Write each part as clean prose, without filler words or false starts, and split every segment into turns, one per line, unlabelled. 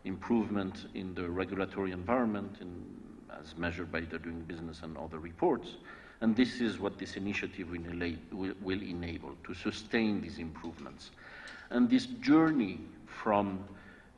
improvement in the regulatory environment as measured by the Doing Business and other reports. And this is what this initiative will enable, to sustain these improvements. And this journey from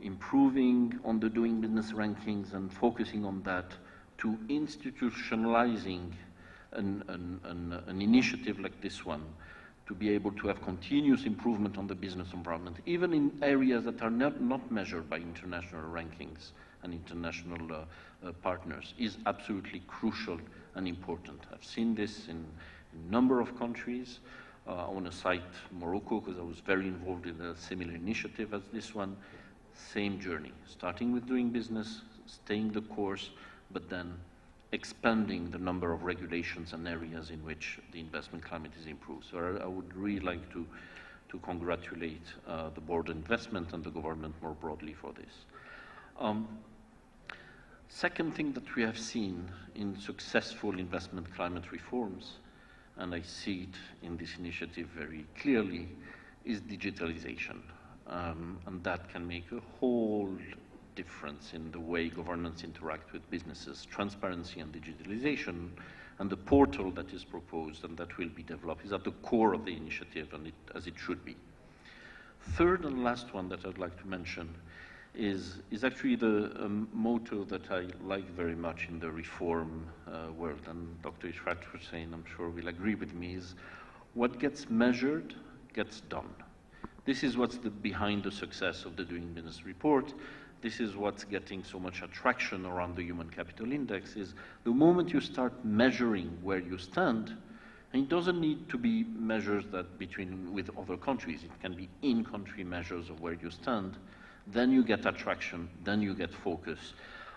improving on the Doing Business rankings and focusing on that to institutionalizing an initiative like this one, to be able to have continuous improvement on the business environment, even in areas that are not measured by international rankings and international partners, is absolutely crucial and important. I've seen this in a number of countries. I want to cite Morocco because I was very involved in a similar initiative as this one. Same journey, starting with Doing Business, staying the course, but then expanding the number of regulations and areas in which the investment climate is improved. So I would really like to congratulate the Board of Investment and the government more broadly for this. Second thing that we have seen in successful investment climate reforms, and I see it in this initiative very clearly, is digitalization. And that can make a whole difference in the way governments interact with businesses. Transparency and digitalization, and the portal that is proposed and that will be developed is at the core of the initiative, and as it should be. Third and last one that I'd like to mention is actually the motto that I like very much in the reform world, and Dr. Ishrat Hussain, I'm sure, will agree with me, is what gets measured gets done. This is what's behind the success of the Doing Business report. This is what's getting so much attraction around the Human Capital Index, is the moment you start measuring where you stand, and it doesn't need to be measures that with other countries, it can be in-country measures of where you stand, then you get attraction, then you get focus.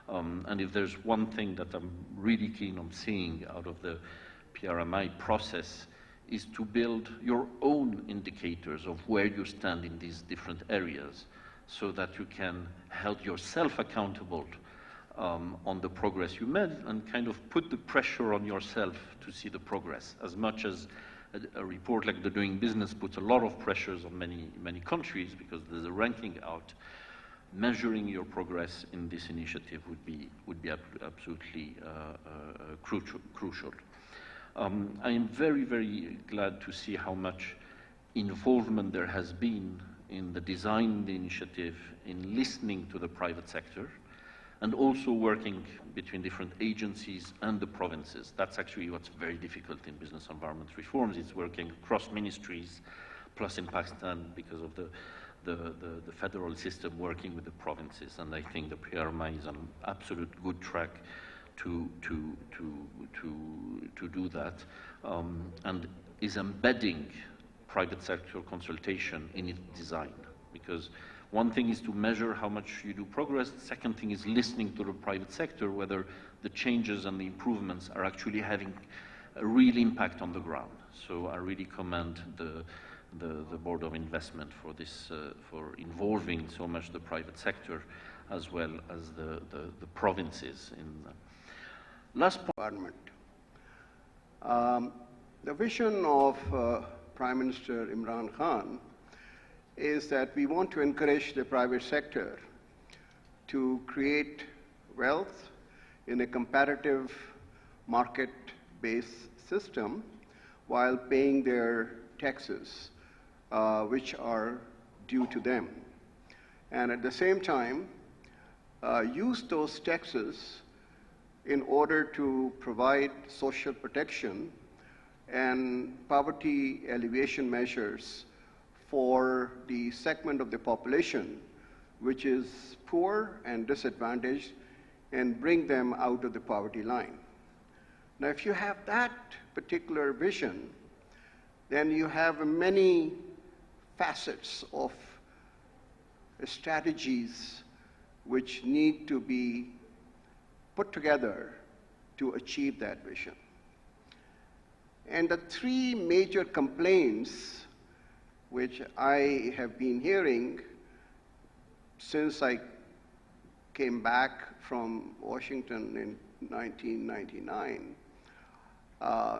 And if there's one thing that I'm really keen on seeing out of the PRMI process, is to build your own indicators of where you stand in these different areas, so that you can hold yourself accountable on the progress you made, and kind of put the pressure on yourself to see the progress. As much as a report like the Doing Business puts a lot of pressures on many countries because there's a ranking out, measuring your progress in this initiative would be absolutely crucial. I am very, very glad to see how much involvement there has been in the design of the initiative, in listening to the private sector, and also working between different agencies and the provinces. That's actually what's very difficult in business environment reforms. It's working across ministries, plus in Pakistan, because of the federal system working with the provinces. And I think the PRMI is on an absolute good track to do that, and is embedding private sector consultation in its design. Because one thing is to measure how much you do progress, the second thing is listening to the private sector, whether the changes and the improvements are actually having a real impact on the ground. So I really commend the Board of Investment for this, for involving so much the private sector as well as the provinces in last point.
The vision of Prime Minister Imran Khan is that we want to encourage the private sector to create wealth in a competitive market-based system while paying their taxes, which are due to them. And at the same time, use those taxes in order to provide social protection and poverty alleviation measures for the segment of the population which is poor and disadvantaged, and bring them out of the poverty line. Now, if you have that particular vision, then you have many facets of strategies which need to be put together to achieve that vision. And the three major complaints which I have been hearing since I came back from Washington in 1999,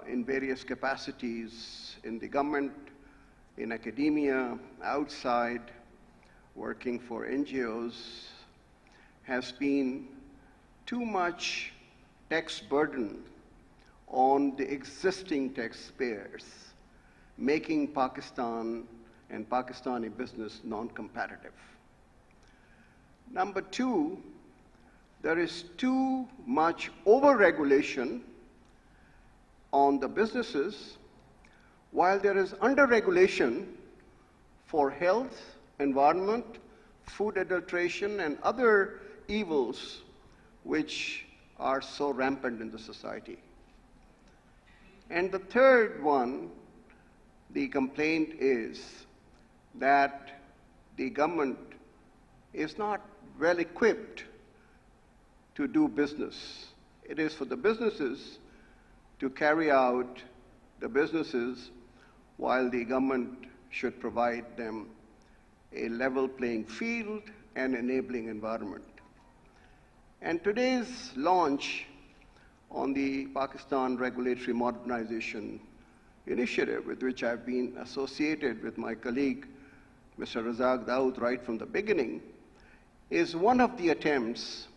in various capacities in the government, in academia, outside, working for NGOs, has been too much tax burden on the existing taxpayers, making Pakistan and Pakistani business non-competitive. Number two, there is too much over-regulation on the businesses, while there is under-regulation for health, environment, food adulteration, and other evils which are so rampant in the society. And the third one, the complaint is that the government is not well equipped to do business. It is for the businesses to carry out the businesses, while the government should provide them a level playing field and enabling environment. And today's launch on the Pakistan Regulatory Modernization Initiative, with which I've been associated with my colleague, Mr. Razak Daud, right from the beginning, is one of the attempts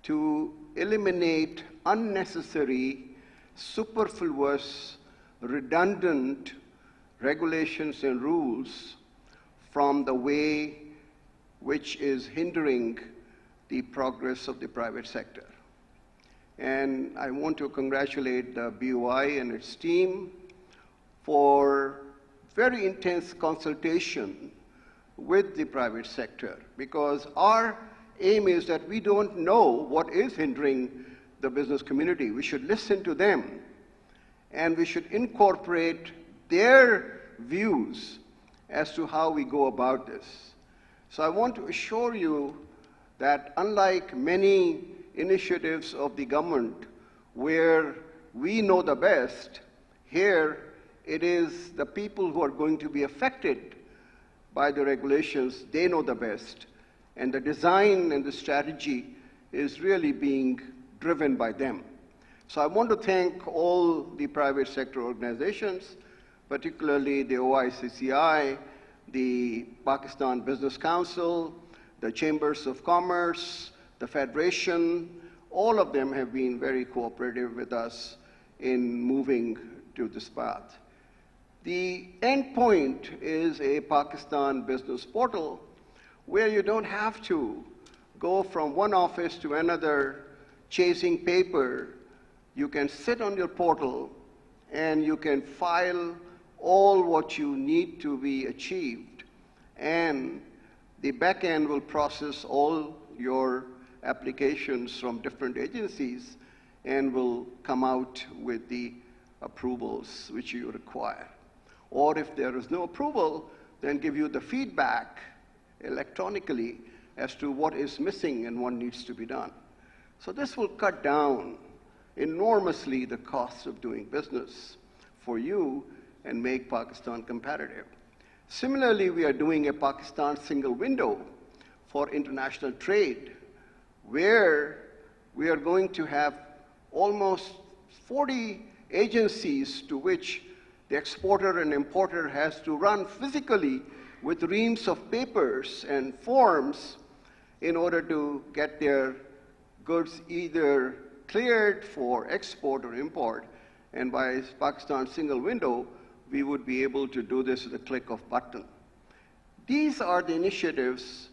to eliminate unnecessary, superfluous, redundant regulations and rules from the way which is hindering the progress of the private sector. And I want to congratulate the BOI and its team for very intense consultation with the private sector, because our aim is that we don't know what is hindering the business community. We should listen to them, and we should incorporate their views as to how we go about this. So I want to assure you that unlike many initiatives of the government where we know the best, here it is the people who are going to be affected by the regulations. They know the best, and the design and the strategy is really being driven by them. So I want to thank all the private sector organizations, particularly the OICCI, the Pakistan Business Council, the Chambers of Commerce, the Federation. All of them have been very cooperative with us in moving to this path. The end point is a Pakistan business portal where you don't have to go from one office to another chasing paper. You can sit on your portal and you can file all what you need to be achieved, and the back end will process all your applications from different agencies and will come out with the approvals which you require. Or if there is no approval, then give you the feedback electronically as to what is missing and what needs to be done. So this will cut down enormously the cost of doing business for you and make Pakistan competitive. Similarly, we are doing a Pakistan single window for international trade, where we are going to have almost 40 agencies to which the exporter and importer has to run physically with reams of papers and forms in order to get their goods either cleared for export or import. And by Pakistan single window, we would be able to do this with a click of button. These are the initiatives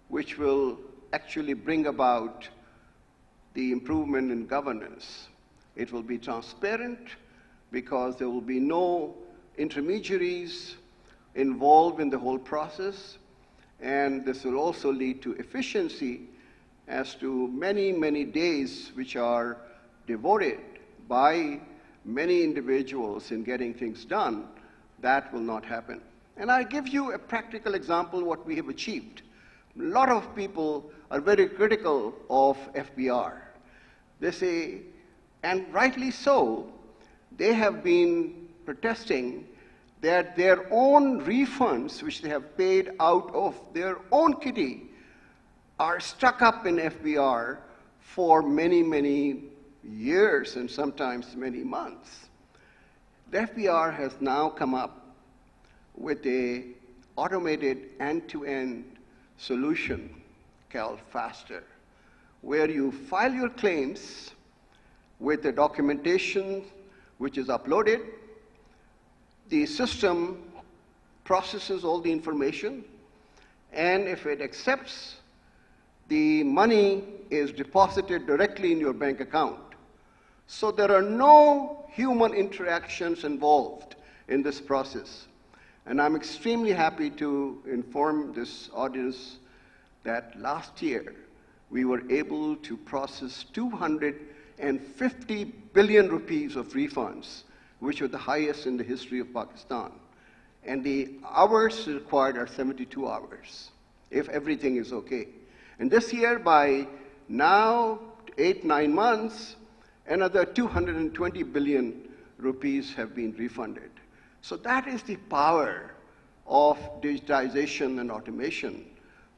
which will actually bring about the improvement in governance. It will be transparent because there will be no intermediaries involved in the whole process, and this will also lead to efficiency as to many, many days which are devoted by many individuals in getting things done. That will not happen. And I'll give you a practical example of what we have achieved. A lot of people are very critical of FBR. They say, and rightly so, they have been protesting that their own refunds, which they have paid out of their own kitty, are stuck up in FBR for many, many years and sometimes many months. The FBR has now come up with an automated end-to-end solution called Faster. where you file your claims with the documentation which is uploaded. The system processes all the information, and if it accepts, the money is deposited directly in your bank account. So there are no human interactions involved in this process. And I'm extremely happy to inform this audience that last year we were able to process 250 billion rupees of refunds, which were the highest in the history of Pakistan. And the hours required are 72 hours, if everything is okay. And this year, by now, 8-9 months, another 220 billion rupees have been refunded. So that is the power of digitization and automation,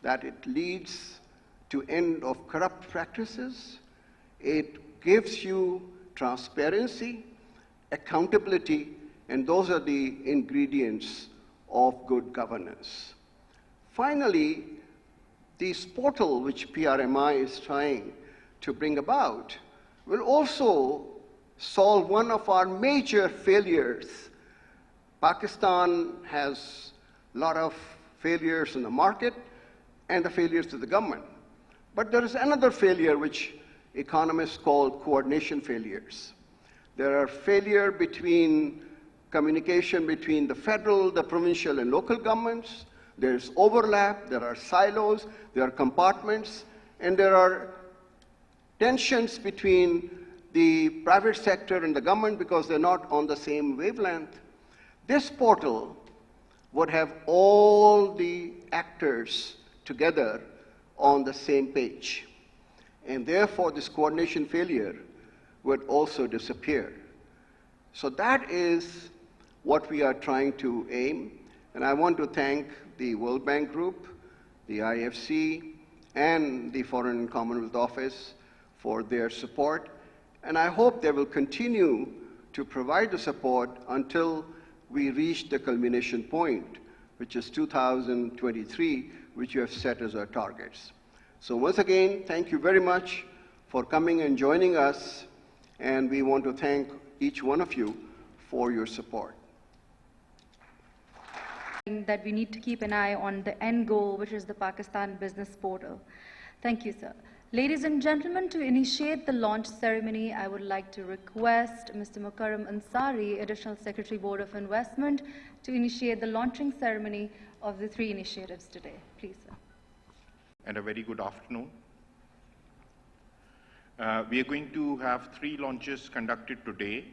that it leads to end of corrupt practices. It gives you transparency, accountability, and those are the ingredients of good governance. Finally, this portal which PRMI is trying to bring about will also solve one of our major failures. Pakistan has a lot of failures in the market and the failures to the government. But there is another failure which economists call coordination failures. There are failure between communication between the federal, the provincial, and local governments. There's overlap, there are silos, there are compartments, and there are tensions between the private sector and the government because they're not on the same wavelength. This portal would have all the actors together on the same page. And therefore, this coordination failure would also disappear. So that is what we are trying to aim. And I want to thank the World Bank Group, the IFC, and the Foreign and Commonwealth Office for their support. And I hope they will continue to provide the support until we reach the culmination point, which is 2023, which you have set as our targets. So once again, thank you very much for coming and joining us, and we want to thank each one of you for your support.
That we need to keep an eye on the end goal, which is the Pakistan Business Portal. Thank you, sir. Ladies and gentlemen, to initiate the launch ceremony, I would like to request Mr. Mukarram Ansari, Additional Secretary, Board of Investment, to initiate the launching ceremony of the 3 initiatives today. Please, sir.
And a very good afternoon. We are going to have 3 launches conducted today.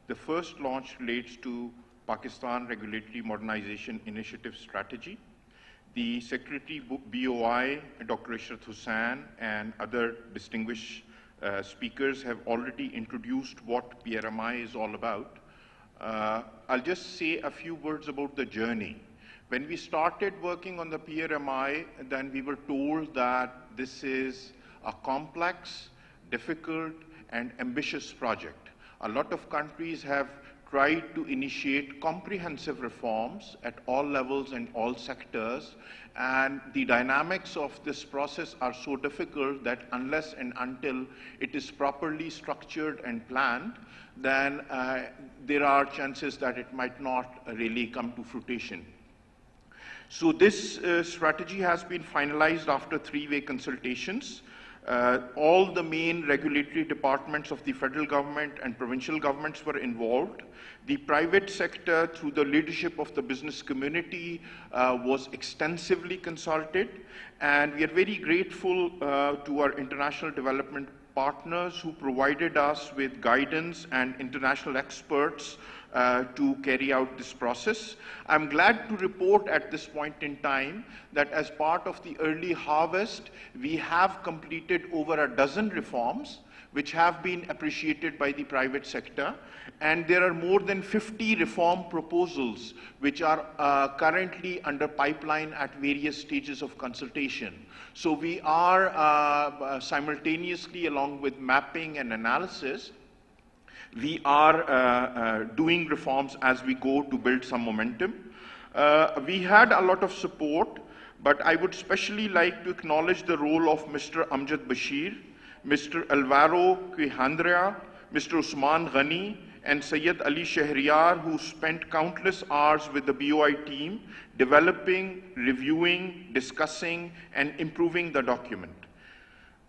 The first launch relates to Pakistan Regulatory Modernization Initiative Strategy. The Secretary BOI, Dr. Ishrat Hussain, and other distinguished speakers have already introduced what PRMI is all about. I'll just say a few words about the journey. When we started working on the PRMI, then we were told that this is a complex, difficult, and ambitious project. A lot of countries have tried to initiate comprehensive reforms at all levels and all sectors, and the dynamics of this process are so difficult that unless and until it is properly structured and planned, then there are chances that it might not really come to fruition. So this strategy has been finalized after 3-way consultations. All the main regulatory departments of the federal government and provincial governments were involved. The private sector, through the leadership of the business community, was extensively consulted. And we are very grateful to our international development partners who provided us with guidance and international experts to carry out this process. I'm glad to report at this point in time that as part of the early harvest, we have completed over a dozen reforms which have been appreciated by the private sector. And there are more than 50 reform proposals which are currently under pipeline at various stages of consultation. So we are simultaneously, along with mapping and analysis, we are doing reforms as we go to build some momentum. We had a lot of support, but I would especially like to acknowledge the role of Mr. Amjad Bashir. Mr. Alvaro Quihandria, Mr. Usman Ghani, and Syed Ali Shahriyar, who spent countless hours with the BOI team developing, reviewing, discussing, and improving the document.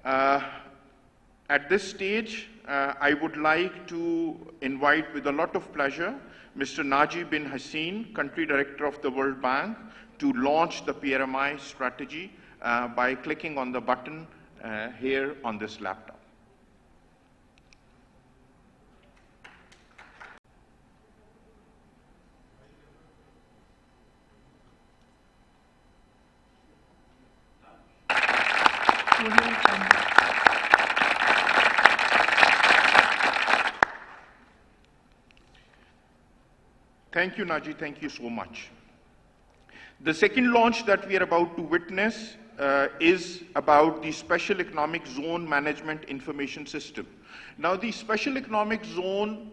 At this stage, I would like to invite with a lot of pleasure Mr. Naji bin Hussain, Country Director of the World Bank, to launch the PRMI strategy by clicking on the button here on this laptop. Thank you, Naji. Thank you so much. The second launch that we are about to witness is about the Special Economic Zone Management Information System. Now, the Special Economic Zone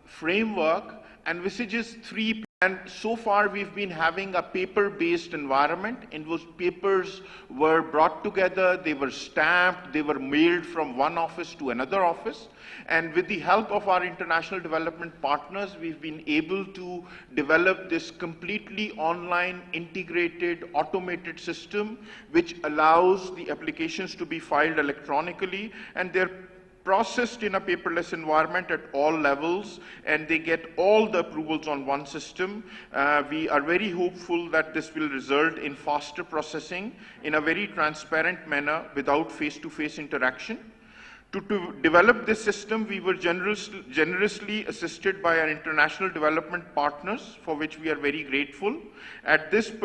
framework envisages three, and so far we've been having a paper-based environment, and those papers were brought together, they were stamped, they were mailed from one office to another office, and with the help of our international development partners, we've been able to develop this completely online, integrated, automated system, which allows the applications to be filed electronically, and they're processed in a paperless environment at all levels, and they get all the approvals on one system. We are very hopeful that this will result in faster processing in a very transparent manner without face-to-face interaction. To develop this system, we were generously assisted by our international development partners, for which we are very grateful.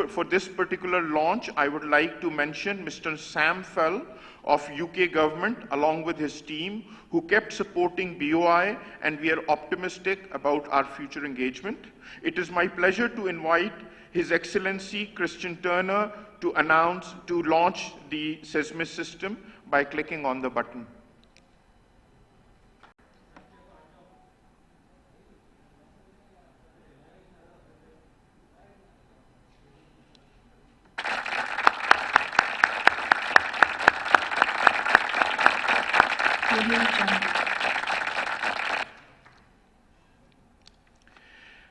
For this particular launch, I would like to mention Mr. Sam Fell of UK government, along with his team, who kept supporting BOI, and we are optimistic about our future engagement. It is my pleasure to invite His Excellency Christian Turner to launch the SEZMIS system by clicking on the button.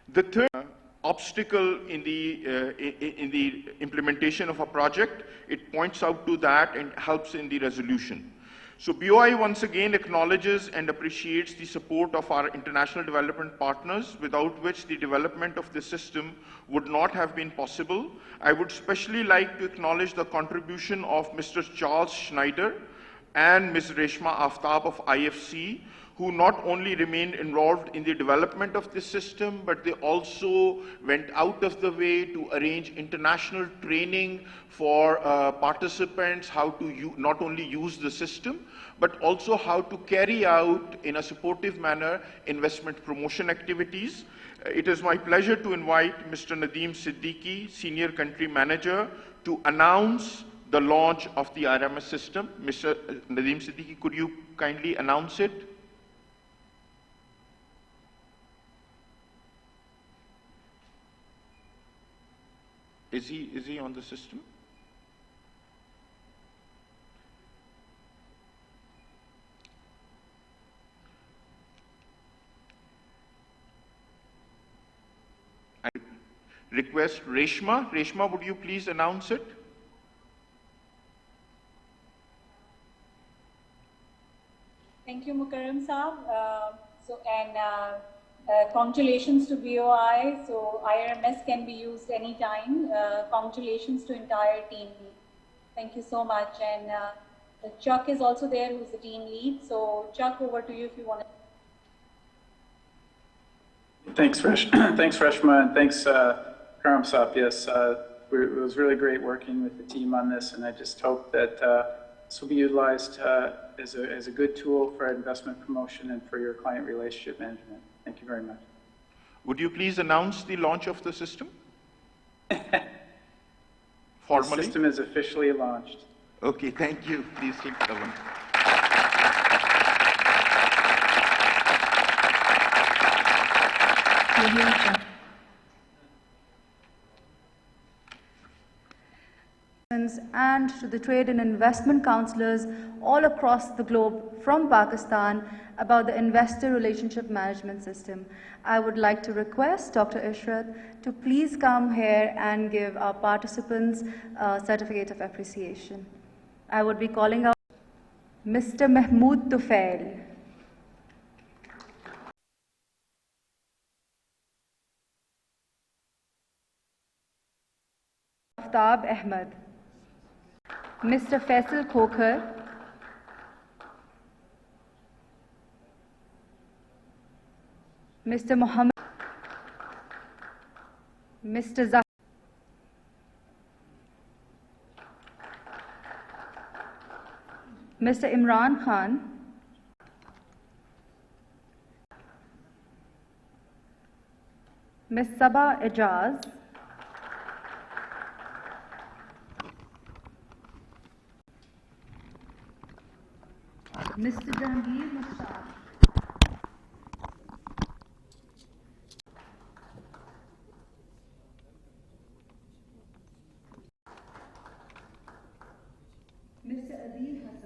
The third obstacle in the implementation of a project, it points out to that and helps in the resolution. So BOI once again acknowledges and appreciates the support of our international development partners, without which the development of the system would not have been possible. I would especially like to acknowledge the contribution of Mr. Charles Schneider and Ms. Reshma Aftab of IFC, who not only remained involved in the development of this system, but they also went out of the way to arrange international training for participants, how to not only use the system, but also how to carry out, in a supportive manner, investment promotion activities. It is my pleasure to invite Mr. Nadeem Siddiqui, Senior Country Manager, to announce the launch of the IRMS system. Mr. Nadeem Siddiqui, could you kindly announce it? Is he on the system? I request Reshma. Reshma, would you please announce it?
Thank you, Mukarram Saab. Congratulations to BOI. So IRMS can be used anytime. Congratulations to entire team. Thank you so much. And Chuck is also there, who's the team lead. So Chuck, over to you if you want to.
Thanks, thanks, Reshma, and thanks, Karam Saab. Yes, it was really great working with the team on this, and I just hope that this will be utilized as a good tool for investment promotion and for your client relationship management. Thank you very much.
Would you please announce the launch of the system? Formally?
The system is officially launched.
Okay, thank you. Please keep going.
and to the trade and investment counselors all across the globe from Pakistan about the investor relationship management system. I would like to request Dr. Ishrat to please come here and give our participants a certificate of appreciation. I would be calling out Mr. Mahmood Tufail. Aftab Ahmed. Mr. Faisal Khokhar. Mr. Mohammed. Mr. Zah. Mr. Imran Khan. Ms. Sabah Ijaz. Mr. Jahangir Mushtaq. Mr. Adil Hassan.